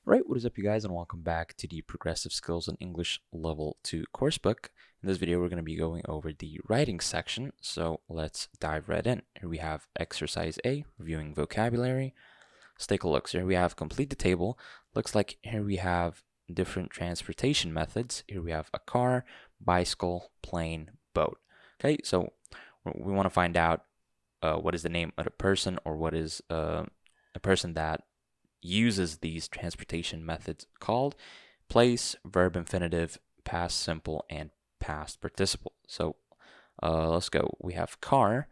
Right, what is up you guys, and welcome back to the Progressive Skills in English Level 2 coursebook. In this video we're going to be going over the writing section, so let's dive right in. Here we have exercise A, reviewing vocabulary. Let's take a look. So here we have complete the table. Looks like here we have different transportation methods. Here we have a car, bicycle, plane, boat. Okay, so we want to find out what is the name of the person, or what is a person that uses these transportation methods called: place, verb infinitive, past simple, and past participle. So let's go. We have car.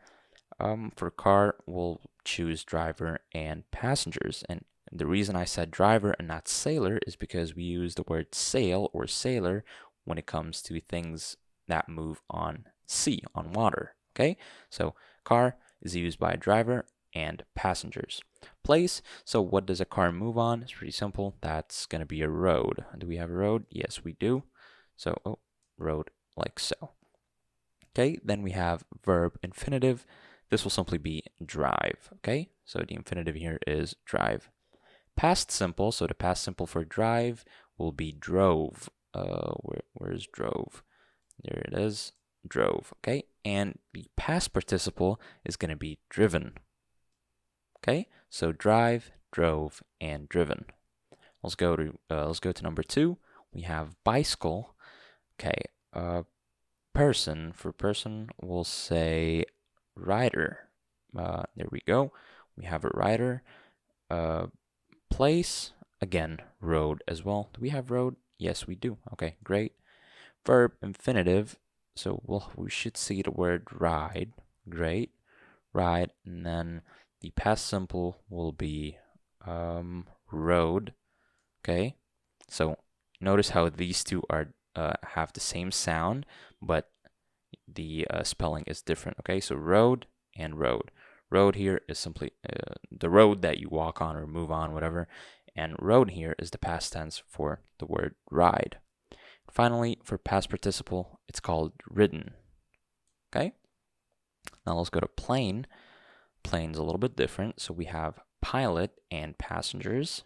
For car, we'll choose driver and passengers. And the reason I said driver and not sailor is because we use the word sail or sailor when it comes to things that move on sea, on water. Okay, so car is used by driver and passengers. Place, so what does a car move on? It's pretty simple. That's going to be a road. Do we have a road? Yes, we do. So, road, like so. Okay, then we have verb infinitive. This will simply be drive. Okay, so the infinitive here is drive. Past simple, so the past simple for drive will be drove. Where's drove? There it is, drove. Okay, and the past participle is going to be driven. Okay, so drive, drove, and driven. Let's go to number 2. We have bicycle. Okay, person, for person we'll say rider. There we go. We have a rider. Place, again, road as well. Do we have road? Yes, we do. Okay, great. Verb infinitive. So we should see the word ride. Great. Ride, and then the past simple will be road. Okay, so notice how these two are have the same sound, but the spelling is different. Okay, so road and road. Road here is simply the road that you walk on or move on, whatever. And road here is the past tense for the word ride. Finally, for past participle, it's called ridden. Okay, now let's go to plane. Plane's a little bit different, so we have pilot and passengers.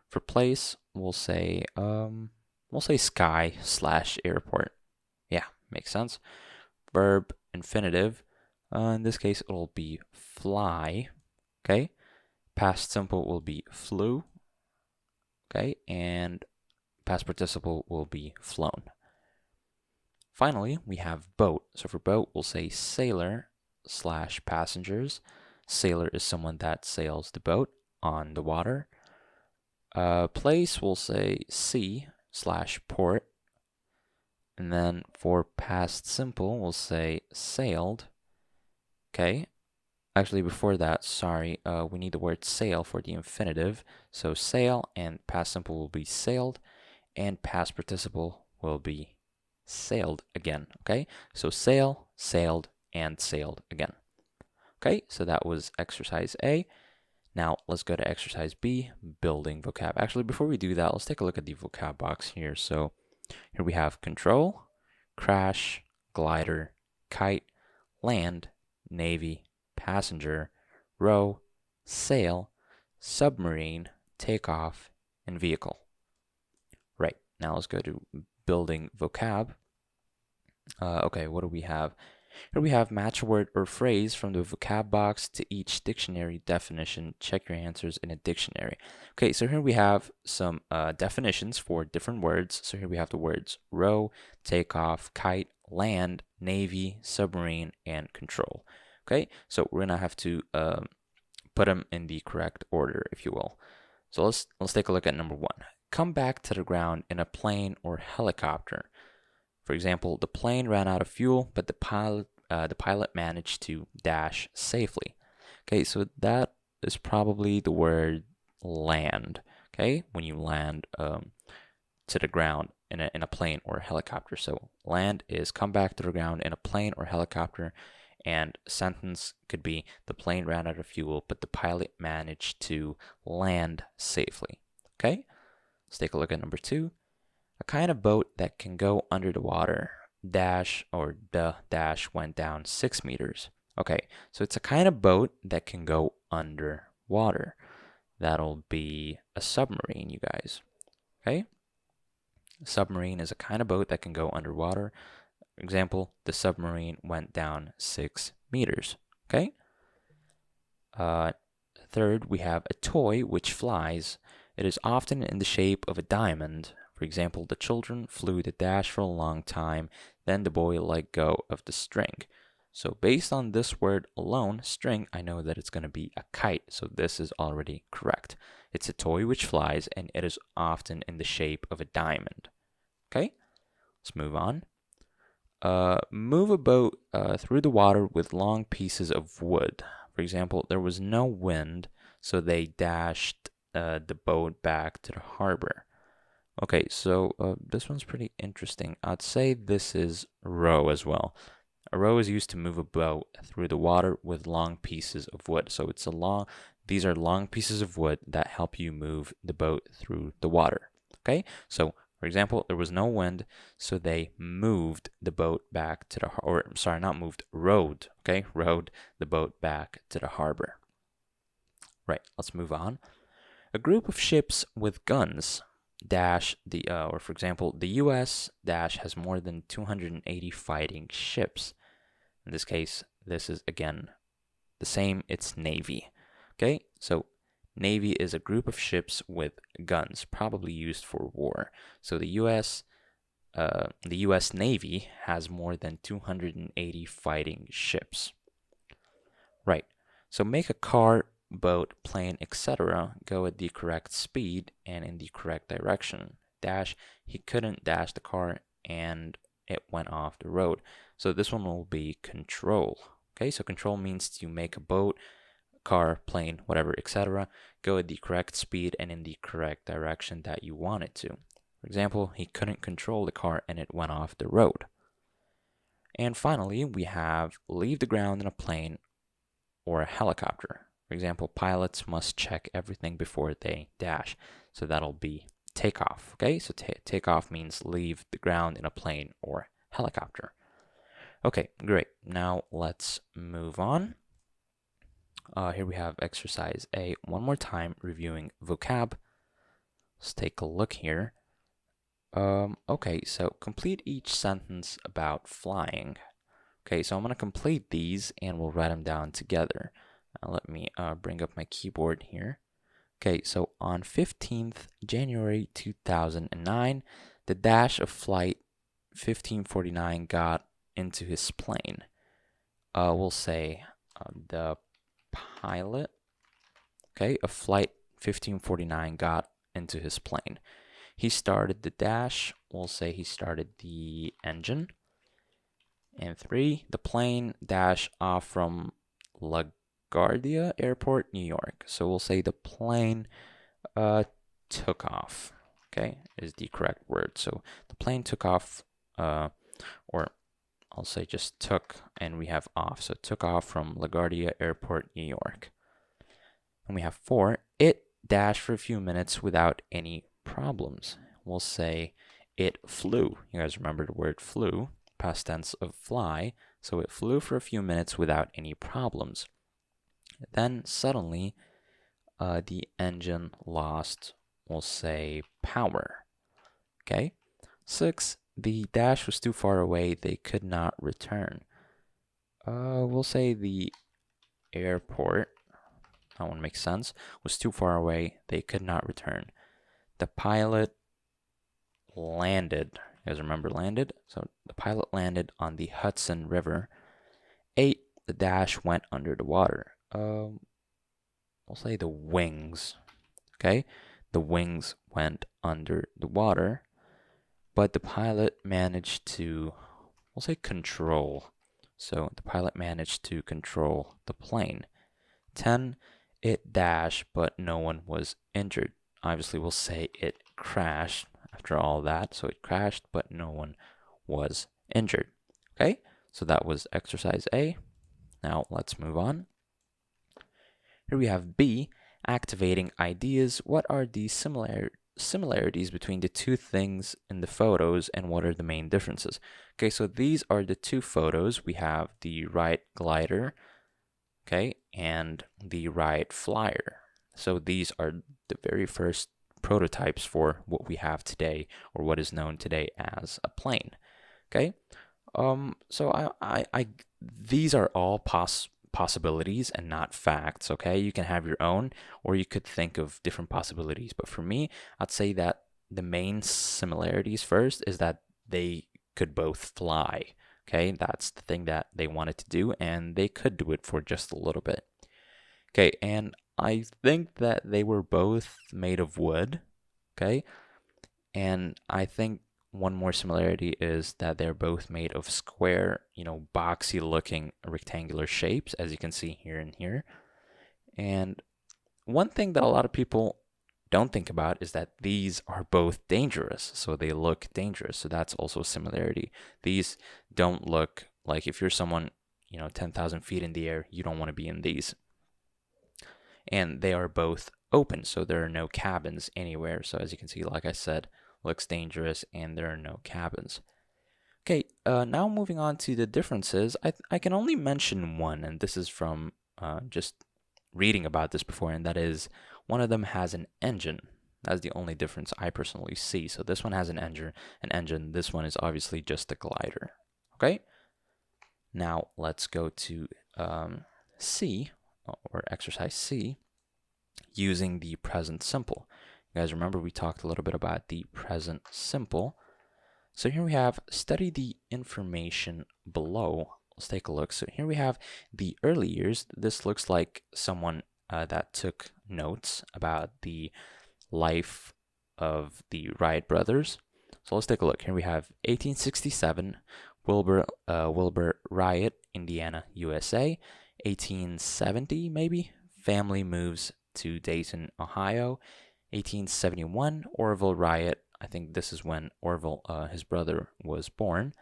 For place, we'll say sky/airport. Yeah, makes sense. Verb infinitive. In this case, it'll be fly. Okay. Past simple will be flew. Okay, and past participle will be flown. Finally, we have boat. So for boat, we'll say sailor/passengers. Sailor is someone that sails the boat on the water. Place, we'll say sea/port. And then for past simple, we'll say sailed. Okay. Actually, before that, sorry, we need the word sail for the infinitive. So sail and past simple will be sailed, and past participle will be sailed again. Okay. So sail, sailed, and sailed again. Okay, so that was exercise A. Now let's go to exercise B, building vocab. Actually, before we do that, let's take a look at the vocab box here. So here we have control, crash, glider, kite, land, navy, passenger, row, sail, submarine, takeoff, and vehicle. Right, now let's go to building vocab. Okay, what do we have? Here we have match a word or phrase from the vocab box to each dictionary definition. Check your answers in a dictionary. Okay, so here we have some definitions for different words. So here we have the words row, takeoff, kite, land, navy, submarine, and control. Okay, so we're gonna have to put them in the correct order, if you will. So let's take a look at number 1. Come back to the ground in a plane or helicopter. For example, the plane ran out of fuel, but the pilot managed to dash safely. Okay, so that is probably the word land. Okay, when you land to the ground in a plane or a helicopter. So land is come back to the ground in a plane or helicopter, and sentence could be the plane ran out of fuel, but the pilot managed to land safely. Okay, let's take a look at number 2. A kind of boat that can go under the water. Dash, or the dash, went down 6 meters. Okay, so it's a kind of boat that can go under water. that'll be a submarine, you guys. Okay? A submarine is a kind of boat that can go underwater. For example, the submarine went down 6 meters. Okay? Third, we have a toy which flies. It is often in the shape of a diamond. For example, the children flew the dash for a long time, then the boy let go of the string. So based on this word alone, string, I know that it's going to be a kite. So this is already correct. It's a toy which flies, and it is often in the shape of a diamond. Okay, let's move on. Move a boat through the water with long pieces of wood. For example, there was no wind, so they dashed the boat back to the harbor. Okay, so this one's pretty interesting. I'd say this is row as well. A row is used to move a boat through the water with long pieces of wood. So these are long pieces of wood that help you move the boat through the water. Okay, so for example, there was no wind, so they moved the boat back to rowed the boat back to the harbor. Right, let's move on. A group of ships with guns for example, the U.S. has more than 280 fighting ships. In this case, this is again the same, it's Navy. Okay, so Navy is a group of ships with guns, probably used for war. So the U.S. Navy has more than 280 fighting ships. Right, so make a car, boat, plane, etc. go at the correct speed and in the correct direction. He couldn't dash the car and it went off the road. So this one will be control. Okay, so control means to make a boat, car, plane, whatever, etc. go at the correct speed and in the correct direction that you want it to. For example, he couldn't control the car and it went off the road. And finally, we have leave the ground in a plane or a helicopter. For example, pilots must check everything before they dash. So that'll be takeoff. Okay, so takeoff means leave the ground in a plane or helicopter. Okay, great. Now let's move on. Here we have exercise A. One more time, reviewing vocab. Let's take a look here. Okay, so complete each sentence about flying. Okay, so I'm going to complete these and we'll write them down together. Let me bring up my keyboard here. Okay, so on 15th January 2009, the dash of flight 1549 got into his plane. We'll say the pilot, okay, of flight 1549 got into his plane. He started the dash. We'll say he started the engine. And 3, the plane dash off from LaGuardia Airport, New York. So we'll say the plane took off, okay, is the correct word. So the plane took off, or I'll say just took, and we have off. So took off from LaGuardia Airport, New York. And we have 4, it dashed for a few minutes without any problems. We'll say it flew. You guys remember the word flew, past tense of fly. So it flew for a few minutes without any problems. Then suddenly the engine lost, we'll say, power. Okay. 6, the dash was too far away, they could not return. We'll say the airport, that one makes sense, was too far away, they could not return. The pilot landed. You guys remember landed? So the pilot landed on the Hudson River. 8, the dash went under the water. We'll say the wings. Okay, the wings went under the water, but the pilot managed to, we'll say, control. So the pilot managed to control the plane. 10, it dashed, but no one was injured. Obviously, we'll say it crashed after all that. So it crashed, but no one was injured. Okay, so that was exercise A. Now let's move on. Here we have B, activating ideas. What are the similarities between the two things in the photos and what are the main differences? Okay, so these are the two photos. We have the right glider, okay, and the right flyer. So these are the very first prototypes for what we have today, or what is known today as a plane. Okay. So these are all possibilities and not facts. Okay. You can have your own, or you could think of different possibilities. But for me, I'd say that the main similarities first is that they could both fly. Okay. That's the thing that they wanted to do, and they could do it for just a little bit. Okay. And I think that they were both made of wood. Okay. And I think one more similarity is that they're both made of square, boxy looking rectangular shapes, as you can see here and here. And one thing that a lot of people don't think about is that these are both dangerous. So they look dangerous. So that's also a similarity. These don't look like, if you're someone, 10,000 feet in the air, you don't want to be in these. And they are both open, so there are no cabins anywhere. So as you can see, like I said, looks dangerous, and there are no cabins. Okay, now moving on to the differences. I can only mention one, and this is from just reading about this before, and that is one of them has an engine. That's the only difference I personally see. So this one has an engine. This one is obviously just a glider. Okay. Now let's go to C, or exercise C, using the present simple. You guys remember we talked a little bit about the present simple. So here we have study the information below. Let's take a look. So here we have the early years. This looks like someone that took notes about the life of the Wright brothers. So let's take a look. Here we have 1867, Wilbur Wright, Indiana, USA. 1870, maybe, family moves to Dayton, Ohio. 1871, Orville Wright. I think this is when Orville, his brother, was born.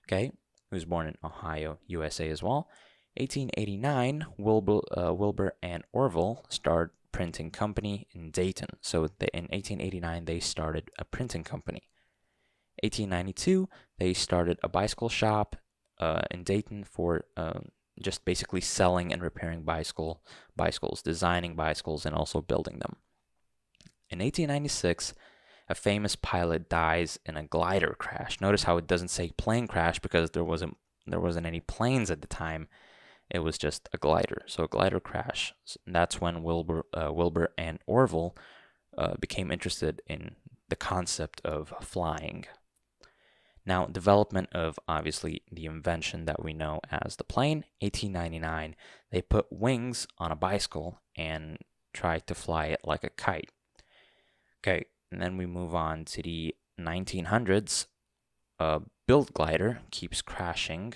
Okay, he was born in Ohio, USA as well. 1889, Wilbur and Orville start printing company in Dayton. So in 1889, they started a printing company. 1892, they started a bicycle shop in Dayton for just basically selling and repairing bicycles, designing bicycles, and also building them. In 1896, a famous pilot dies in a glider crash. Notice how it doesn't say plane crash, because there wasn't any planes at the time. It was just a glider. So a glider crash. And that's when Wilbur and Orville became interested in the concept of flying. Now, development of, obviously, the invention that we know as the plane. 1899, they put wings on a bicycle and tried to fly it like a kite. Okay, and then we move on to the 1900s. Build glider keeps crashing,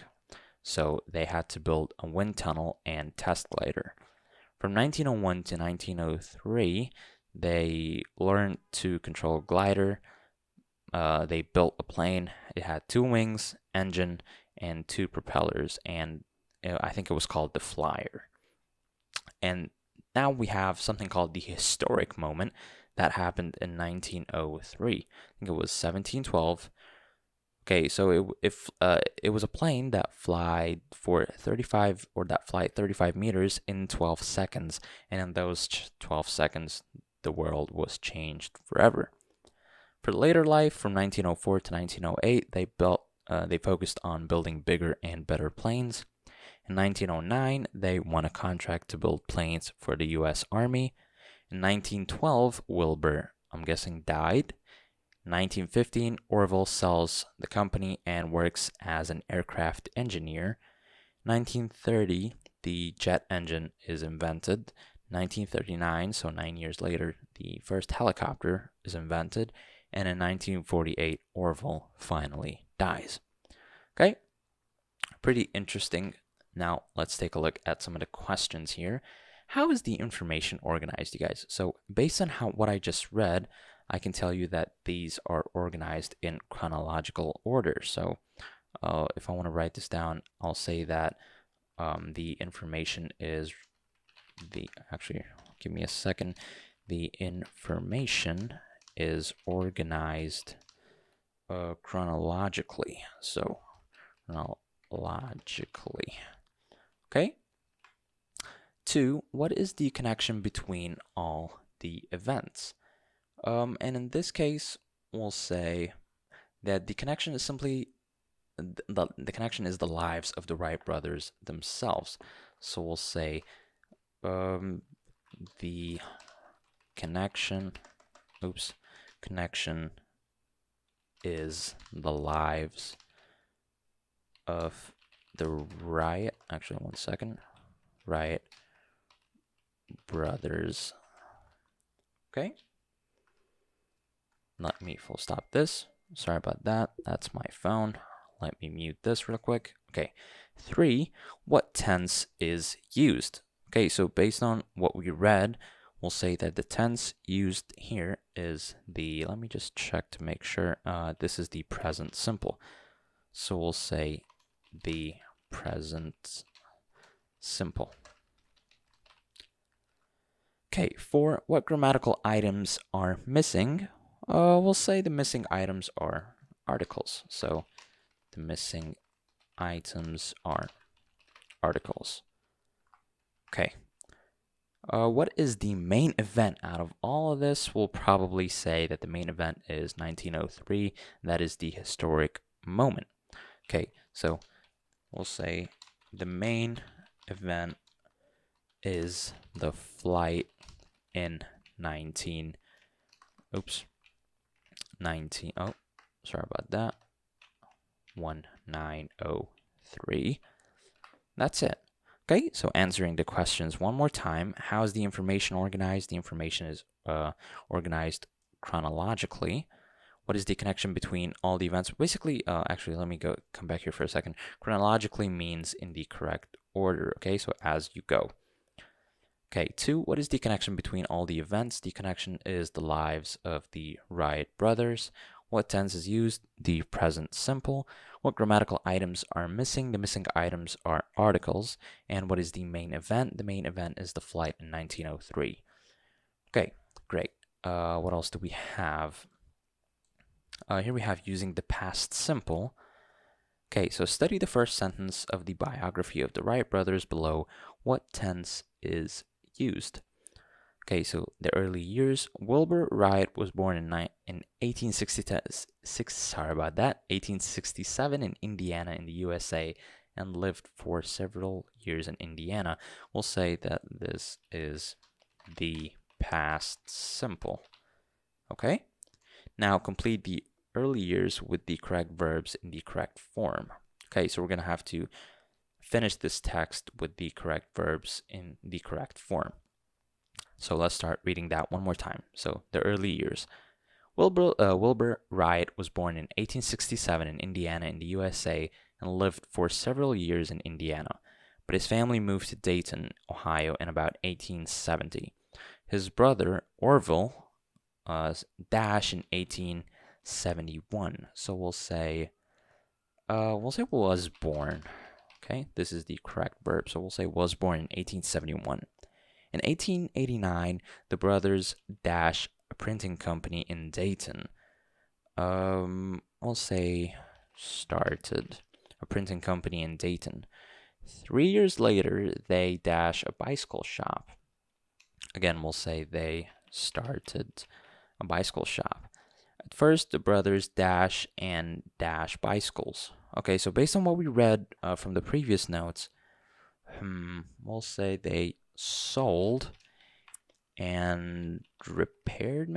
so they had to build a wind tunnel and test glider. From 1901 to 1903, they learned to control glider. They built a plane. It had 2 wings, engine, and 2 propellers, and I think it was called the Flyer. And now we have something called the historic moment that happened in 1903. I think it was 1712. Okay, so it was a plane that flied 35 meters in 12 seconds, and in those 12 seconds, the world was changed forever. For later life, from 1904 to 1908, they focused on building bigger and better planes. In 1909, they won a contract to build planes for the U.S. Army. In 1912, Wilbur, I'm guessing, died. In 1915, Orville sells the company and works as an aircraft engineer. 1930, the jet engine is invented. 1939, so 9 years later, the first helicopter is invented. And in 1948, Orville finally dies. Okay, pretty interesting. Now, let's take a look at some of the questions here. How is the information organized, you guys? So based on what I just read, I can tell you that these are organized in chronological order. So if I want to write this down, I'll say that the information is actually, give me a second. The information is organized chronologically. So chronologically. Okay. 2, what is the connection between all the events? And in this case, we'll say that the connection is simply the connection is the lives of the Wright brothers themselves. So we'll say the connection is the lives of the Wright brothers. Okay, let me full stop this. Sorry about that. That's my phone. Let me mute this real quick. Okay. 3, what tense is used? Okay, so based on what we read, we'll say that the tense used here is the, let me just check to make sure, this is the present simple. So we'll say the present simple. Okay, 4, what grammatical items are missing? We'll say the missing items are articles. So the missing items are articles. Okay. What is the main event out of all of this? We'll probably say that the main event is 1903. That is the historic moment. Okay, so we'll say the main event is the flight in 1903. That's it. Okay, so answering the questions one more time. How is the information organized? The information is organized chronologically. What is the connection between all the events? Basically, actually, let me come back here for a second. Chronologically means in the correct order, okay? So as you go. Okay, 2, what is the connection between all the events? The connection is the lives of the Wright brothers. What tense is used? The present simple. What grammatical items are missing? The missing items are articles. And what is the main event? The main event is the flight in 1903. Okay, great. What else do we have? Here we have using the past simple. Okay, so study the first sentence of the biography of the Wright brothers below. What tense is used? Okay, so the early years. Wilbur Wright was born in 1867 in Indiana in the USA and lived for several years in Indiana. We'll say that this is the past simple. Okay? Now complete the early years with the correct verbs in the correct form. Okay, so we're going to have to finish this text with the correct verbs in the correct form. So let's start reading that one more time. So the early years. Wilbur Wright was born in 1867 in Indiana in the USA and lived for several years in Indiana, but his family moved to Dayton, Ohio in about 1870. His brother Orville dash in 1871. So we'll say was born. Okay, this is the correct verb. So we'll say was born in 1871. In 1889, the brothers dash a printing company in Dayton. We'll say started a printing company in Dayton. 3 years later, they dash a bicycle shop. Again, we'll say they started a bicycle shop. At first, the brothers dash and dash bicycles. Okay, so based on what we read from the previous notes, we'll say they sold and repaired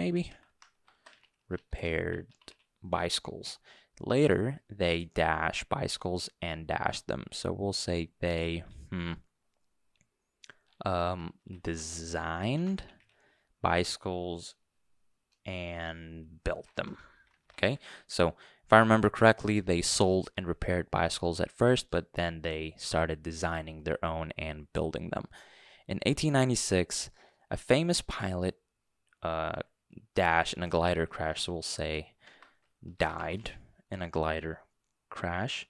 bicycles. Later, they dash bicycles and dash them. So we'll say they designed bicycles and built them. Okay, so if I remember correctly, they sold and repaired bicycles at first, but then they started designing their own and building them. In 1896, a famous pilot dashed in a glider crash, so we'll say died in a glider crash.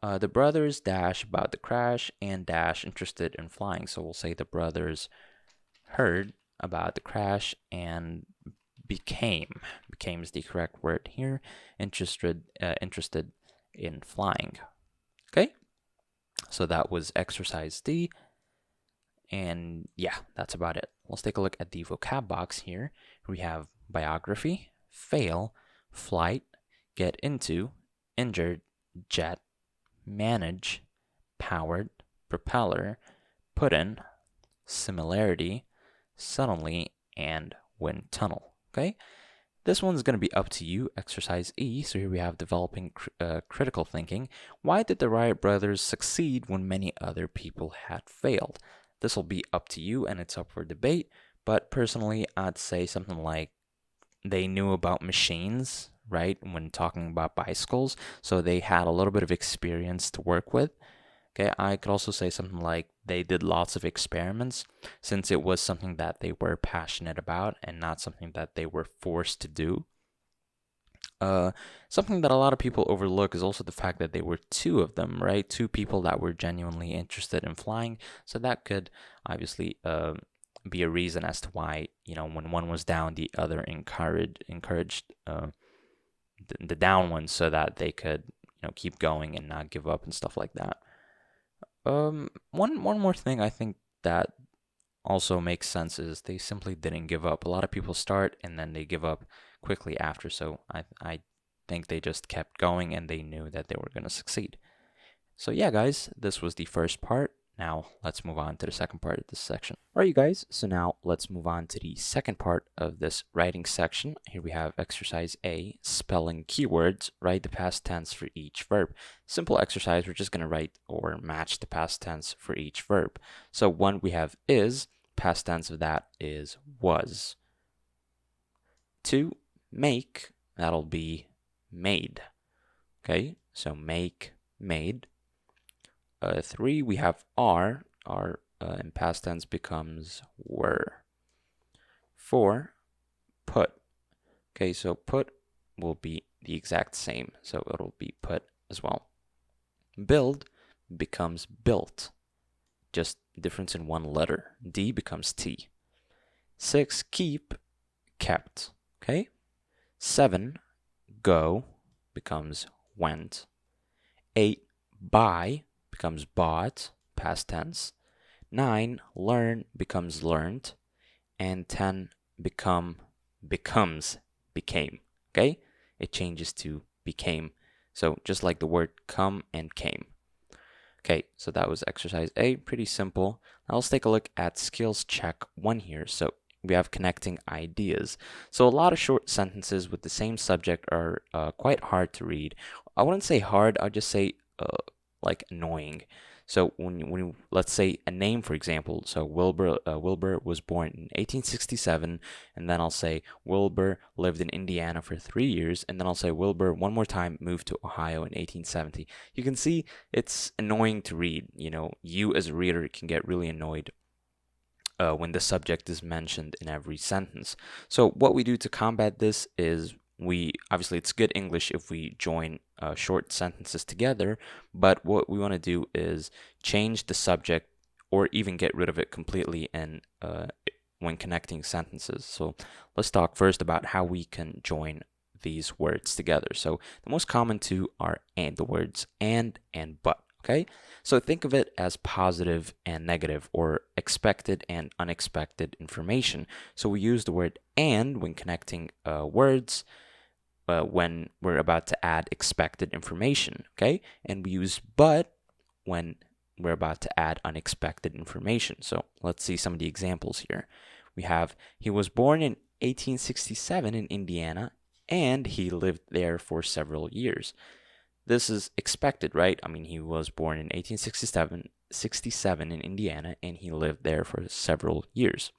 The brothers dash about the crash and dash interested in flying, so we'll say the brothers heard about the crash and became is the correct word here, interested in flying. Okay, so that was exercise D. And yeah, that's about it. Let's take a look at the vocab box here. We have biography, fail, flight, get into, injured, jet, manage, powered, propeller, put in, similarity, suddenly, and wind tunnel. Okay? This one's going to be up to you, exercise E. So here we have developing critical thinking. Why did the Wright brothers succeed when many other people had failed? This will be up to you and it's up for debate. But personally, I'd say something like they knew about machines, right, when talking about bicycles. So they had a little bit of experience to work with. Okay, I could also say something like they did lots of experiments since it was something that they were passionate about and not something that they were forced to do. Something that a lot of people overlook is also the fact that there were two of them, right? Two people that were genuinely interested in flying. So that could obviously be a reason as to why, when one was down, the other encouraged the down one so that they could, keep going and not give up and stuff like that. One more thing I think that also makes sense is they simply didn't give up. A lot of people start and then they give up quickly after, so I think they just kept going and they knew that they were going to succeed. So yeah, guys, this was the first part. Now let's move on to the second part of this section. All right, you guys, so now let's move on to the second part of this writing section. Here we have exercise A, spelling keywords. Write the past tense for each verb. Simple exercise, we're just going to write or match the past tense for each verb. So one we have is, past tense of that is was. 2, make, that'll be made. Okay, so make, made. 3, we have are in past tense becomes were. 4, put. Okay, so put will be the exact same, so it'll be put as well. Build becomes built, just difference in one letter. D becomes T. 6, keep, kept. Okay. 7, go becomes went. 8, buy becomes bought, past tense. 9, learn becomes learned. And 10, become becomes became. Okay? It changes to became. So just like the word come and came. Okay, so that was exercise A, pretty simple. Now let's take a look at skills check 1 here. So we have connecting ideas. So a lot of short sentences with the same subject are quite hard to read. I wouldn't say hard, I'd just say like annoying. So when you let's say a name, for example, so Wilbur was born in 1867, and then I'll say Wilbur lived in Indiana for 3 years, and then I'll say Wilbur one more time moved to Ohio in 1870. You can see it's annoying to read. You as a reader can get really annoyed when the subject is mentioned in every sentence. So what we do to combat this is obviously it's good English if we join short sentences together, but what we want to do is change the subject or even get rid of it completely and when connecting sentences. So let's talk first about how we can join these words together. So the most common two are the words and but. Okay, so think of it as positive and negative, or expected and unexpected information. So we use the word and when connecting words when we're about to add expected information, okay? And we use but when we're about to add unexpected information. So let's see some of the examples here. We have, he was born in 1867 in Indiana, and he lived there for several years. This is expected, right? I mean, he was born in 1867 in Indiana, and he lived there for several years.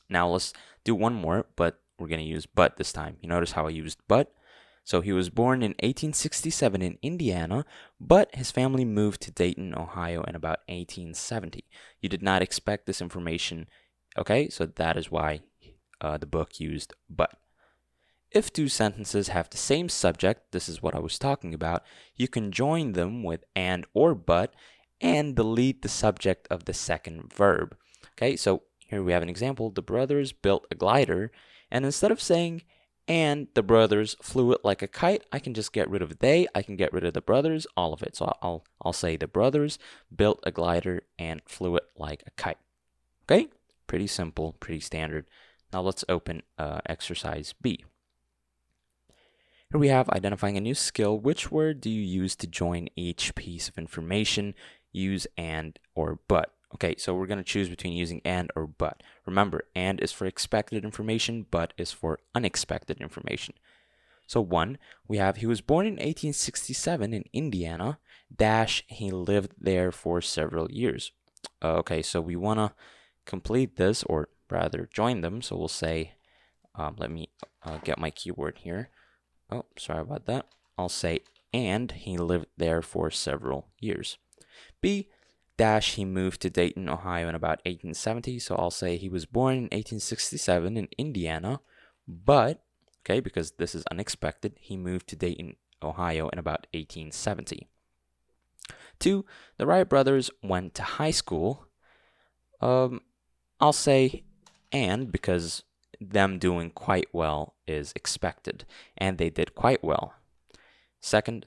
Now let's do one more, but we're going to use but this time. You notice how I used but? So he was born in 1867 in Indiana, but his family moved to Dayton, Ohio in about 1870. You did not expect this information, okay? So that is why the book used but. If two sentences have the same subject, this is what I was talking about, you can join them with and or but and delete the subject of the second verb. Okay, so here we have an example. The brothers built a glider, and instead of saying and the brothers flew it like a kite, I can just get rid of they, I can get rid of the brothers, all of it. So I'll say the brothers built a glider and flew it like a kite. Okay, pretty simple, pretty standard. Now let's open exercise B. Here we have identifying a new skill. Which word do you use to join each piece of information? Use and or but. Okay, so we're going to choose between using and or but. Remember, and is for expected information, but is for unexpected information. So 1, we have he was born in 1867 in Indiana, dash, he lived there for several years. Okay, so we want to complete this, or rather join them. So we'll say, let me get my keyword here. Oh, sorry about that. I'll say, and he lived there for several years. B, dash, he moved to Dayton, Ohio in about 1870. So I'll say he was born in 1867 in Indiana, but, okay, because this is unexpected, he moved to Dayton, Ohio in about 1870. 2, the Wright brothers went to high school. I'll say and because them doing quite well is expected, and they did quite well. Second,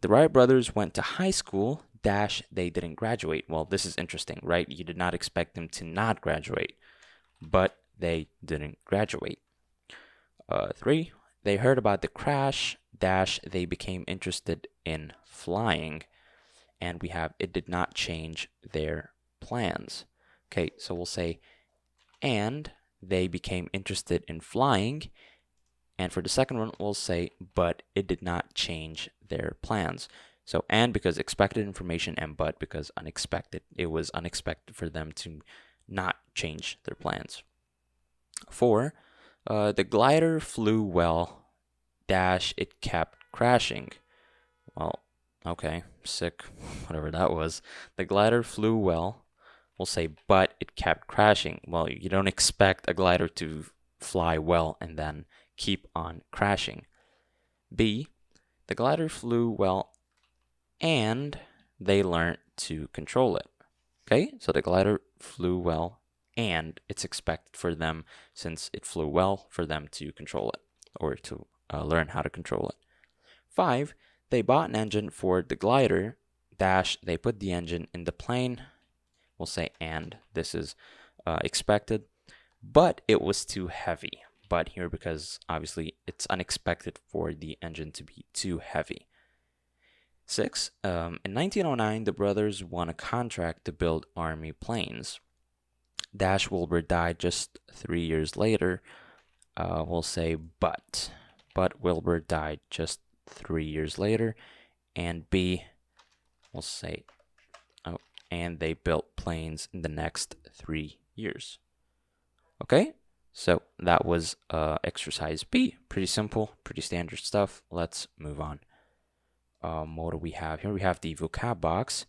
the Wright brothers went to high school, dash, they didn't graduate. Well, this is interesting, right? You did not expect them to not graduate, but they didn't graduate. 3, they heard about the crash, dash, they became interested in flying, and we have it did not change their plans. Okay, so we'll say, and they became interested in flying. And for the second one, we'll say, but it did not change their plans. So, and because expected information, and but because unexpected. It was unexpected for them to not change their plans. 4, the glider flew well, dash, it kept crashing. Well, okay, sick, whatever that was. The glider flew well. We'll say, but it kept crashing. Well, you don't expect a glider to fly well and then keep on crashing. B, the glider flew well and they learned to control it. Okay, so the glider flew well and it's expected for them, since it flew well, for them to control it, or to learn how to control it. 5, they bought an engine for the glider, dash, they put the engine in the plane. We'll say, and this is expected, but it was too heavy. But here, because obviously it's unexpected for the engine to be too heavy. 6, in 1909, the brothers won a contract to build army planes. Dash, Wilbur died just 3 years later. We'll say, but Wilbur died just 3 years later. And B, we'll say, and they built planes in the next 3 years. Okay, so that was exercise B. Pretty simple, pretty standard stuff. Let's move on. What do we have here? We have the vocab box.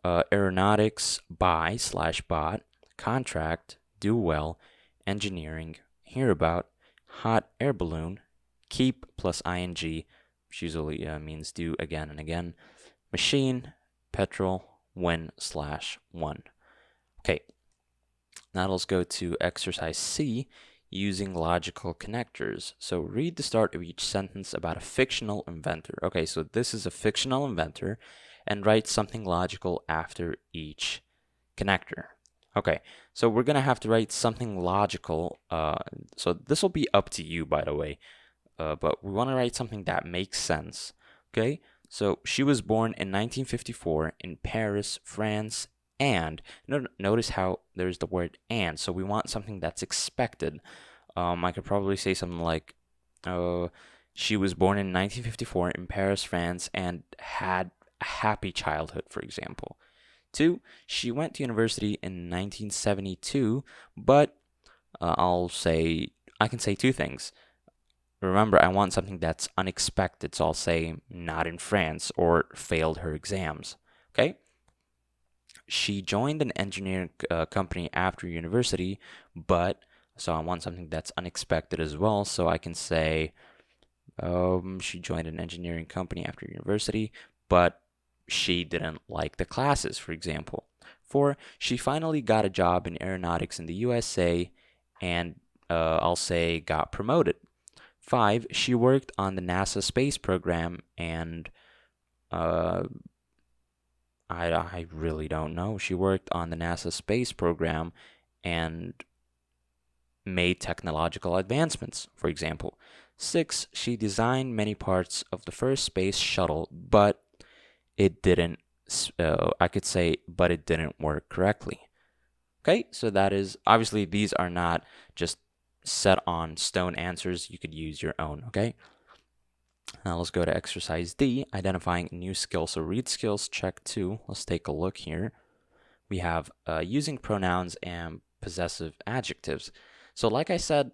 Aeronautics, buy/bought, contract, do well, engineering, hear about, hot air balloon, keep plus ing, which usually means do again and again, machine, petrol, win/won. Okay, now let's go to exercise C, using logical connectors. So read the start of each sentence about a fictional inventor. Okay, so this is a fictional inventor, and write something logical after each connector. Okay, so we're gonna have to write something logical. So this will be up to you, by the way, but we want to write something that makes sense. Okay, so she was born in 1954 in Paris, France, and notice how there's the word and. So we want something that's expected. I could probably say something like, she was born in 1954 in Paris, France, and had a happy childhood, for example. 2, she went to university in 1972, but I can say 2 things. Remember, I want something that's unexpected, so I'll say not in France or failed her exams. Okay? She joined an engineering company after university, but, so I want something that's unexpected as well, so I can say she joined an engineering company after university, but she didn't like the classes, for example. 4, she finally got a job in aeronautics in the USA, and I'll say got promoted. 5, she worked on the NASA space program, and I really don't know. She worked on the NASA space program, and made technological advancements. For example, 6, she designed many parts of the first space shuttle, but it didn't, I could say, but it didn't work correctly. Okay, so that is, obviously, these are not just set on stone answers. You could use your own, okay? Now let's go to exercise D, identifying a new skill. So read skills check 2. Let's take a look here. We have using pronouns and possessive adjectives. So like we said,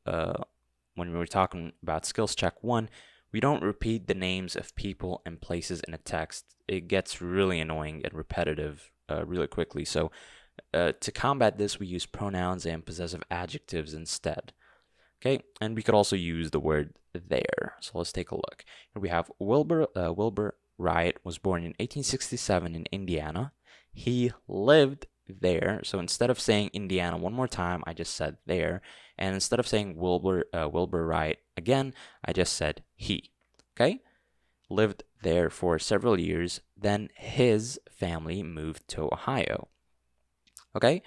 when we were talking about skills check 1, we don't repeat the names of people and places in a text. It gets really annoying and repetitive really quickly. So to combat this, we use pronouns and possessive adjectives instead. Okay, and we could also use the word there. So let's take a look. Here we have Wilbur Wright was born in 1867 in Indiana. He lived there. So instead of saying Indiana one more time, I just said there. And instead of saying Wilbur Wright again, I just said he. Okay? Lived there for several years. Then his family moved to Ohio. Okay?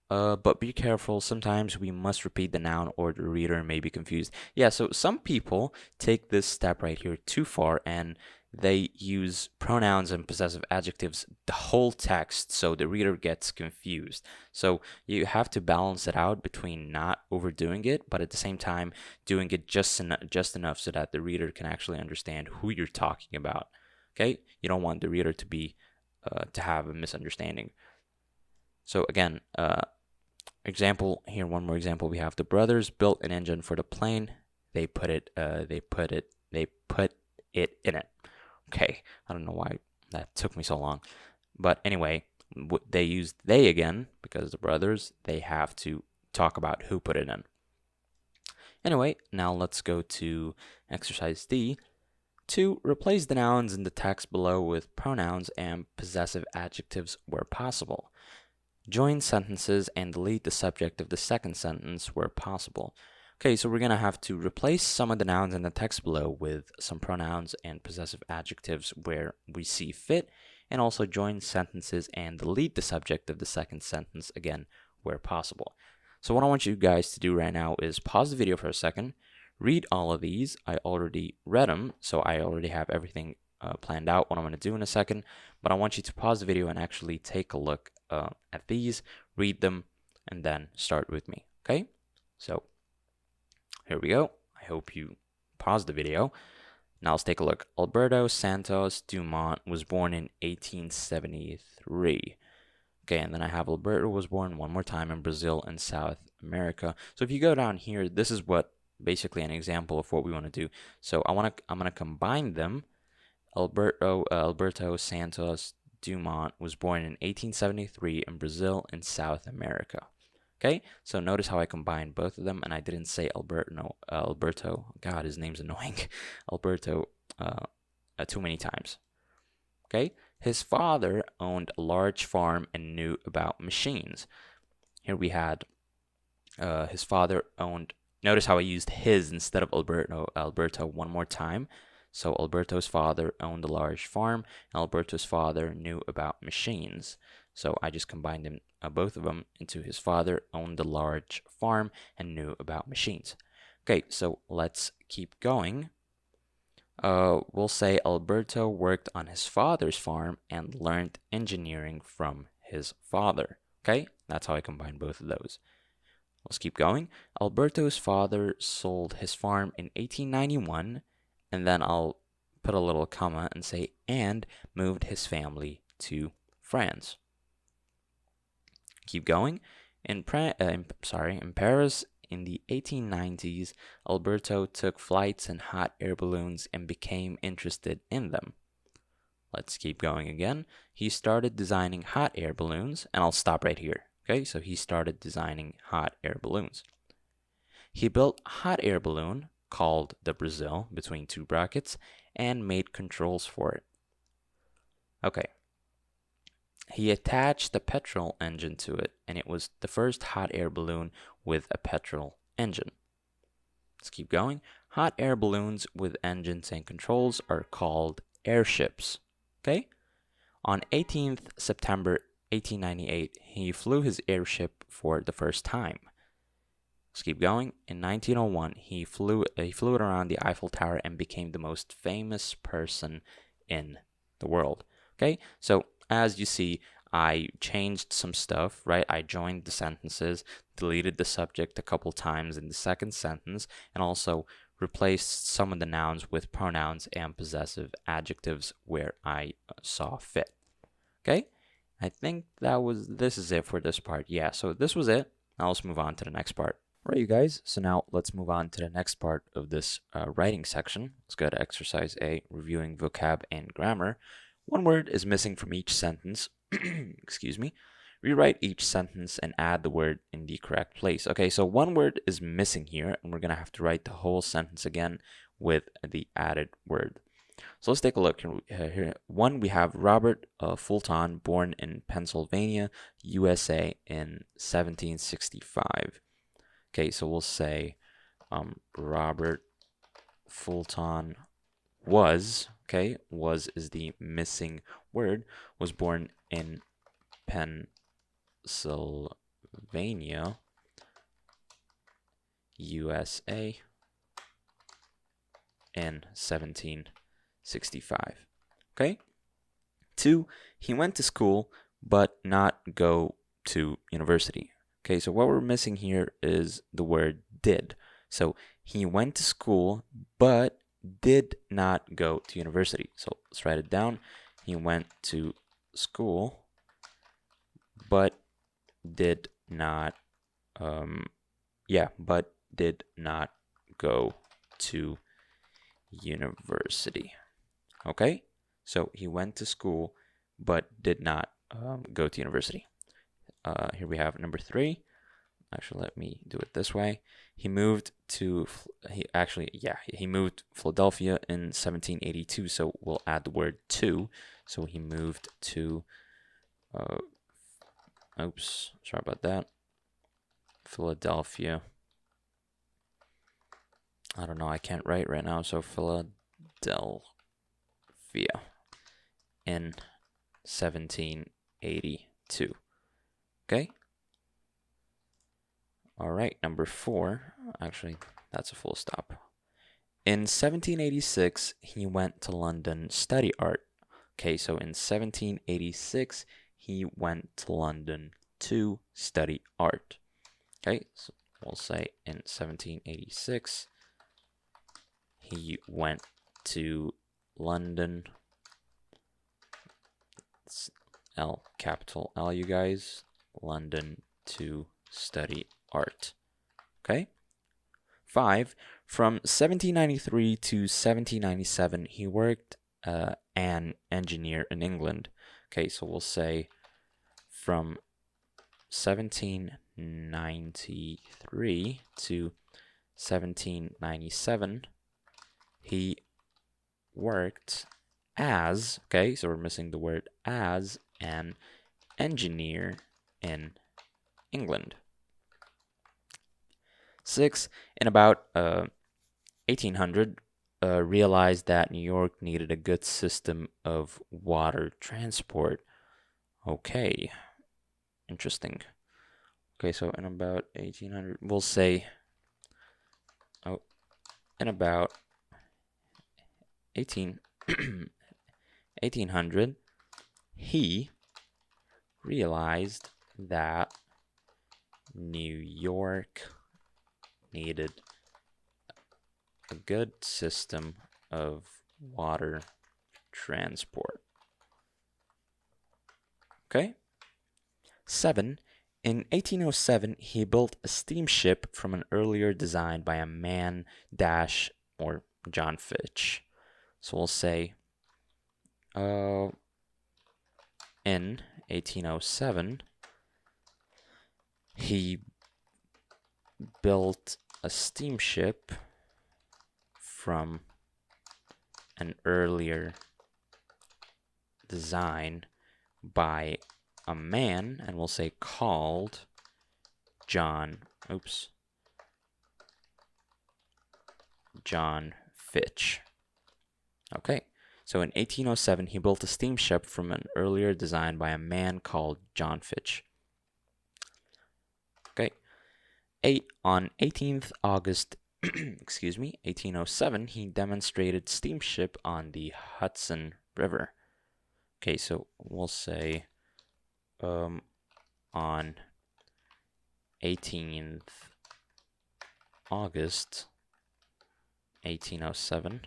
But be careful. Sometimes we must repeat the noun or the reader may be confused. Yeah, so some people take this step right here too far and they use pronouns and possessive adjectives the whole text so the reader gets confused. So you have to balance it out between not overdoing it, but at the same time doing it just enough so that the reader can actually understand who you're talking about. Okay? You don't want the reader to be to have a misunderstanding. So again, example here, one more example. We have the brothers built an engine for the plane. They put it in it. Okay, I don't know why that took me so long, but anyway, they used they again because the brothers, they have to talk about who put it in. Anyway, now let's go to exercise D. To replace the nouns in the text below with pronouns and possessive adjectives where possible. Join sentences and delete the subject of the second sentence where possible. Okay, so we're going to have to replace some of the nouns in the text below with some pronouns and possessive adjectives where we see fit, and also join sentences and delete the subject of the second sentence again where possible. So what I want you guys to do right now is pause the video for a second, read all of these. I already read them, so I already have everything planned out what I'm going to do in a second, but I want you to pause the video and actually take a look at these, read them, and then start with me, okay? So here we go. I hope you paused the video. Now let's take a look. Alberto Santos Dumont was born in 1873. Okay, and then I have Alberto was born one more time in Brazil and South America. So if you go down here, this is what basically an example of what we want to do. So I'm gonna combine them. Alberto Santos Dumont was born in 1873 in Brazil and South America. Okay, so notice how I combined both of them, and I didn't say Alberto. God, his name's annoying. Alberto too many times. Okay, his father owned a large farm and knew about machines. Here we had his father owned. Notice how I used his instead of Alberto one more time. So Alberto's father owned a large farm, and Alberto's father knew about machines. So I just combined them, both of them, into his father owned a large farm and knew about machines. Okay, so let's keep going. We'll say Alberto worked on his father's farm and learned engineering from his father. Okay, that's how I combine both of those. Let's keep going. Alberto's father sold his farm in 1891, and then I'll put a little comma and say, and moved his family to France. Keep going. In Paris in the 1890s, Alberto took flights in hot air balloons and became interested in them. Let's keep going again. He started designing hot air balloons, and I'll stop right here. Okay, so he started designing hot air balloons. He built a hot air balloon called the Brazil between two brackets and made controls for it. Okay. He attached a petrol engine to it, and it was the first hot air balloon with a petrol engine. Let's keep going. Hot air balloons with engines and controls are called airships. Okay? On 18th September 1898, he flew his airship for the first time. Let's keep going. In 1901, he flew it around the Eiffel Tower and became the most famous person in the world. Okay, so as you see, I changed some stuff, right? I joined the sentences, deleted the subject a couple times in the second sentence, and also replaced some of the nouns with pronouns and possessive adjectives where I saw fit. Okay, I think this is it for this part. Yeah, so this was it. Now let's move on to the next part. Right, you guys, so now let's move on to the next part of this writing section. Let's go to exercise A, reviewing vocab and grammar. One word is missing from each sentence. Excuse me. Rewrite each sentence and add the word in the correct place. Okay, so one word is missing here, and we're going to have to write the whole sentence again with the added word. So let's take a look here. One, we have Robert Fulton, born in Pennsylvania, USA in 1765. Okay, so we'll say Robert Fulton was, okay, was is the missing word, was born in Pennsylvania, USA in 1765. Okay? 2, he went to school but not go to university. Okay, so what we're missing here is the word did. So he went to school but did not go to university. So let's write it down. He went to school but did not did not go to university. Okay, so he went to school but did not go to university. Here we have number 3. Actually, let me do it this way. He moved to he moved Philadelphia in 1782. So we'll add the word to. So he moved to. Oops, sorry about that. Philadelphia. I don't know. I can't write right now. So Philadelphia in 1782. Okay. All right, number 4. Actually, that's a full stop. In 1786, he went to London to study art. Okay, so in 1786, he went to London to study art. Okay, so we'll say in 1786, he went to London. It's capital L, you guys. London to study art. Okay. 5, from 1793 to 1797, he worked an engineer in England. Okay, so we'll say from 1793 to 1797, he worked as, okay, so we're missing the word as, an engineer in England. 6, in about 1800, realized that New York needed a good system of water transport. Okay, interesting. Okay, so in about 1800, we'll say, in about 1800, he realized that New York needed a good system of water transport. Okay. 7, in 1807, he built a steamship from an earlier design by a man or John Fitch. So we'll say in 1807, he built a steamship from an earlier design by a man, and we'll say called John Fitch. Okay, So in 1807, he built a steamship from an earlier design by a man called John Fitch. Okay. 8. On 18th August, excuse me, 1807, he demonstrated steamship on the Hudson River. Okay, so we'll say on 18th August 1807.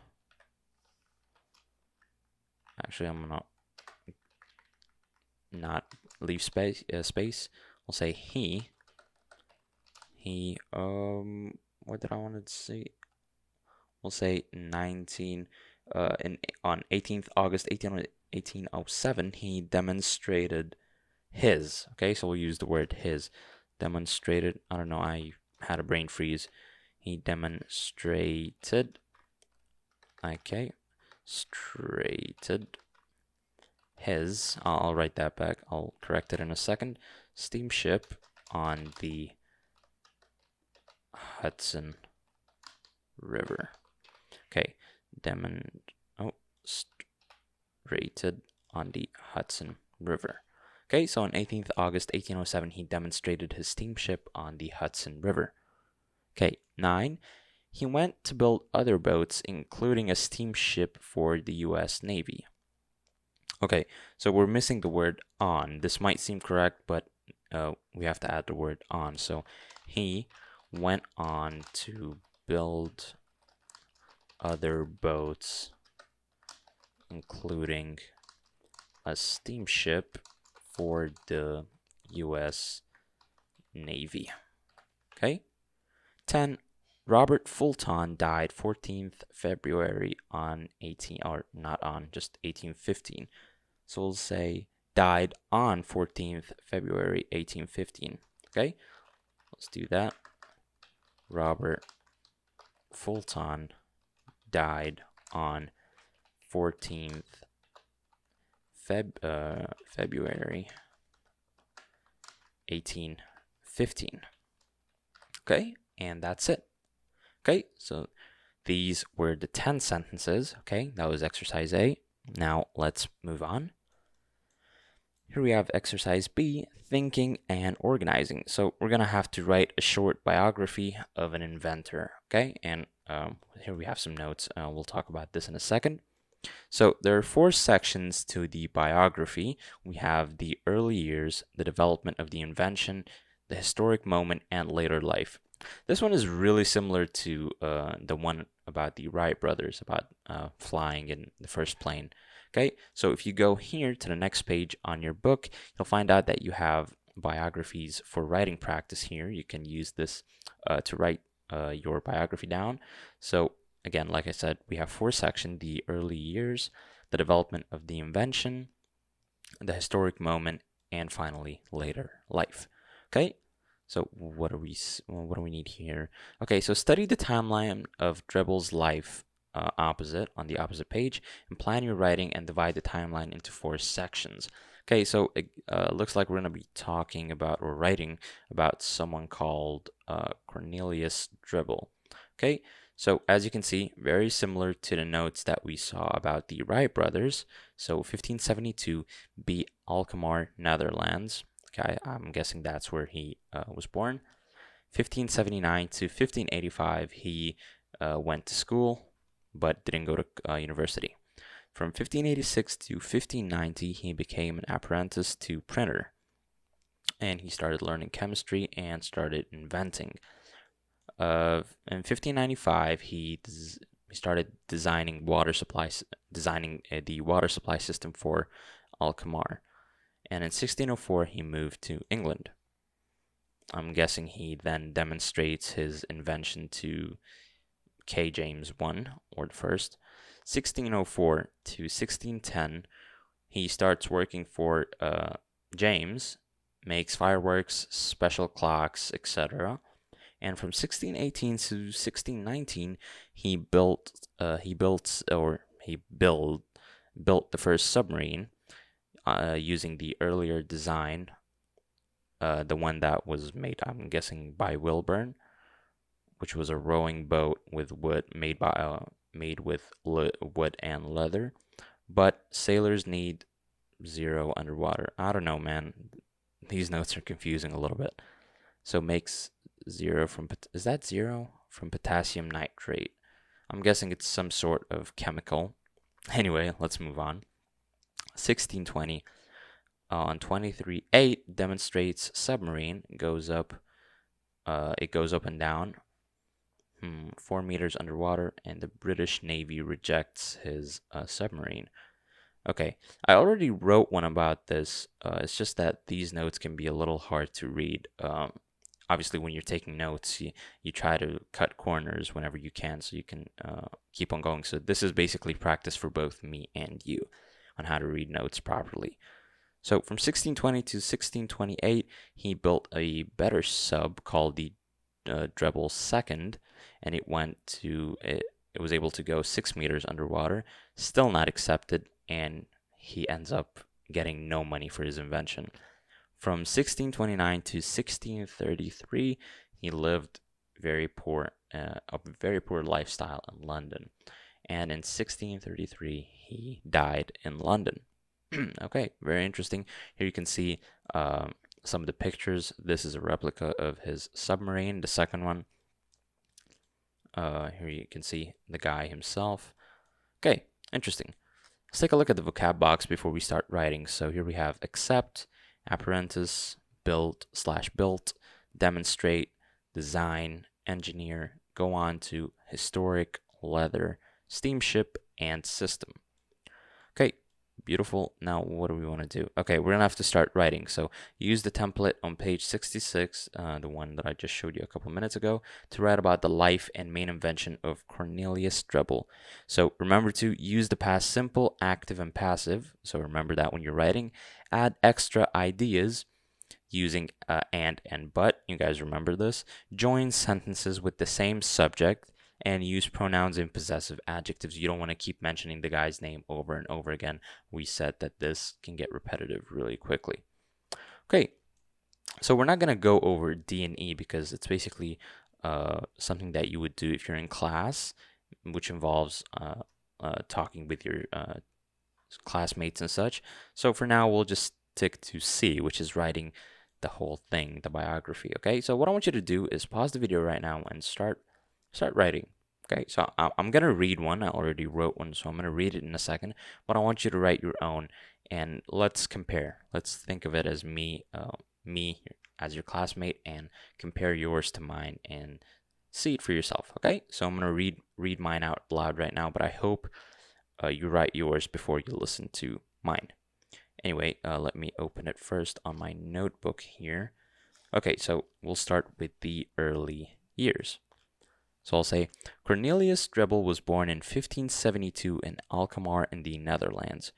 Actually, I'm gonna not leave space. We'll say he. What did I want to say? We'll say 19. On 18th August 1807, he demonstrated his. Okay, so we'll use the word his. Demonstrated. I don't know. I had a brain freeze. He demonstrated. Okay. Straighted his, I'll write that back, I'll correct it in a second, steamship on the Hudson River. Okay, demonstrated on the Hudson River. Okay, so on 18th August 1807, he demonstrated his steamship on the Hudson River. Okay, 9. He went to build other boats, including a steamship for the U.S. Navy. Okay, so we're missing the word on. This might seem correct, but we have to add the word on. So he went on to build other boats, including a steamship for the U.S. Navy. Okay. 10. Robert Fulton died 14th February on 1815. So we'll say died on 14th February 1815. Okay, let's do that. Robert Fulton died on 14th February 1815. Okay, and that's it. Okay, so these were the 10 sentences. Okay, that was exercise A. Now let's move on. Here we have exercise B, thinking and organizing. So we're going to have to write a short biography of an inventor. Okay, and here we have some notes. We'll talk about this in a second. So there are 4 sections to the biography. We have the early years, the development of the invention, the historic moment, and later life. This one is really similar to the one about the Wright brothers, about flying in the first plane. Okay, so if you go here to the next page on your book, you'll find out that you have biographies for writing practice here. You can use this to write your biography down. So again, like I said, we have 4 sections: the early years, the development of the invention, the historic moment, and finally later life. Okay. So what do we need here? Okay, so study the timeline of Dribble's life on the opposite page, and plan your writing and divide the timeline into 4 sections. Okay, so it looks like we're going to be talking about or writing about someone called Cornelius Dribble. Okay, so as you can see, very similar to the notes that we saw about the Wright brothers. So 1572, be Alkmaar, Netherlands. Okay, I'm guessing that's where he was born. 1579 to 1585, he went to school, but didn't go to university. From 1586 to 1590, he became an apprentice to printer, and he started learning chemistry and started inventing. In 1595, he started designing the water supply system for Alkmaar. And in 1604, he moved to England. I'm guessing he then demonstrates his invention to K. James I, or the first. 1604 to 1610, he starts working for James, makes fireworks, special clocks, etc. And from 1618 to 1619, he built the first submarine. Using the earlier design, the one that was made, I'm guessing, by Wilburn, which was a rowing boat with wood made with wood and leather. but sailors need 0 underwater. I don't know, man. These notes are confusing a little bit. So makes 0 from, is that 0? From potassium nitrate. I'm guessing it's some sort of chemical. Anyway, let's move on. 1620 on 23.8 demonstrates submarine goes up. It goes up and down 4 meters underwater, and the British Navy rejects his submarine. Okay, I already wrote one about this. It's just that these notes can be a little hard to read. Obviously, when you're taking notes, you try to cut corners whenever you can so you can keep on going. So this is basically practice for both me and you on how to read notes properly. So from 1620 to 1628, he built a better sub called the Dribble II, and it was able to go 6 meters underwater, still not accepted, and he ends up getting no money for his invention. From 1629 to 1633, he lived a very poor lifestyle in London, and in 1633 he died in London. Okay, very interesting. Here you can see some of the pictures. This is a replica of his submarine, the second one. Here you can see the guy himself. Okay, interesting. Let's take a look at the vocab box before we start writing. So here we have accept, apparatus, built/built, demonstrate, design, engineer, go on to historic, leather, steamship, and system. Okay, beautiful. Now what do we want to do? Okay, we're gonna have to start writing. So use the template on page 66, the one that I just showed you a couple minutes ago, to write about the life and main invention of Cornelius Dribble. So remember to use the past simple, active, and passive. So remember that when you're writing. Add extra ideas using and but. You guys remember this. Join sentences with the same subject, and use pronouns in possessive adjectives. You don't want to keep mentioning the guy's name over and over again. We said that this can get repetitive really quickly. Okay, so we're not going to go over D and E because it's basically something that you would do if you're in class, which involves talking with your classmates and such. So for now, we'll just stick to C, which is writing the whole thing, the biography. Okay, so what I want you to do is pause the video right now and start writing. Okay, so I'm gonna read one. I already wrote one, so I'm gonna read it in a second, but I want you to write your own, and let's compare. Let's think of it as me as your classmate, and compare yours to mine and see it for yourself. Okay, so I'm gonna read mine out loud right now, but I hope you write yours before you listen to mine. Anyway, let me open it first on my notebook here. Okay, so we'll start with the early years. So I'll say, Cornelius Dribble was born in 1572 in Alkmaar in the Netherlands.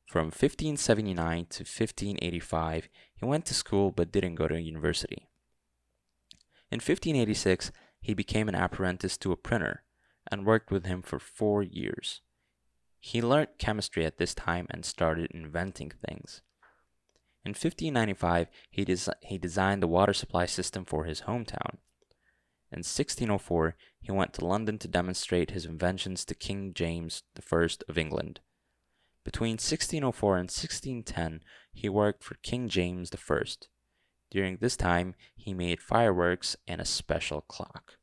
From 1579 to 1585, he went to school but didn't go to university. In 1586, he became an apprentice to a printer and worked with him for 4 years. He learned chemistry at this time and started inventing things. In 1595, he designed the water supply system for his hometown. In 1604, he went to London to demonstrate his inventions to King James I of England. Between 1604 and 1610, he worked for King James I. During this time, he made fireworks and a special clock.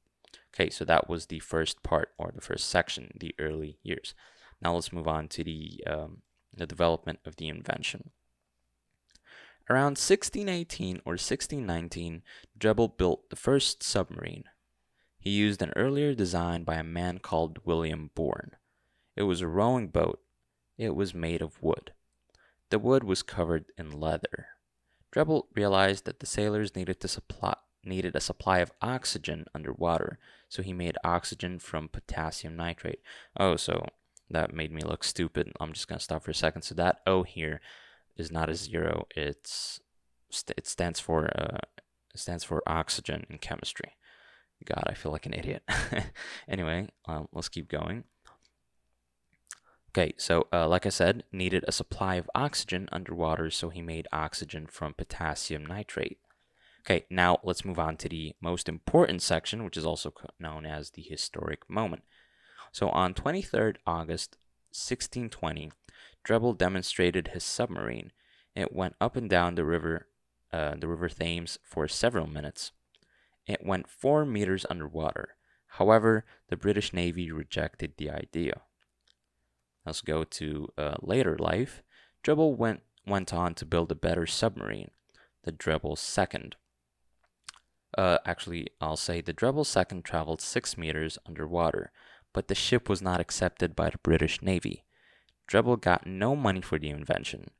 Okay, so that was the first part, or the first section, the early years. Now let's move on to the development of the invention. Around 1618 or 1619, Dribble built the first submarine. He used an earlier design by a man called William Bourne. It was a rowing boat. It was made of wood. The wood was covered in leather. Dribble realized that the sailors needed a supply of oxygen underwater, so he made oxygen from potassium nitrate. Oh, so that made me look stupid. I'm just going to stop for a second. So that O here is not a 0. It stands for oxygen in chemistry. God, I feel like an idiot. Anyway, let's keep going. Okay, so like I said, needed a supply of oxygen underwater, so he made oxygen from potassium nitrate. Okay, now let's move on to the most important section, which is also known as the historic moment. So on 23rd August 1620, Dribble demonstrated his submarine. It went up and down the river Thames for several minutes. It went 4 meters underwater. However, the British Navy rejected the idea. Let's go to later life. Dribble went on to build a better submarine, the Dribble second. Actually, I'll say the Dribble second traveled 6 meters underwater, but the ship was not accepted by the British Navy. Dribble got no money for the invention.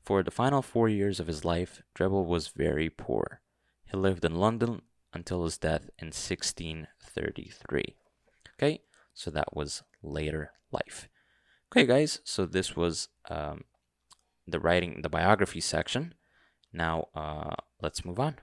For the final 4 years of his life, Dribble was very poor. He lived in London until his death in 1633. Okay, so that was later life. Okay, guys, so this was the biography section. Now, let's move on.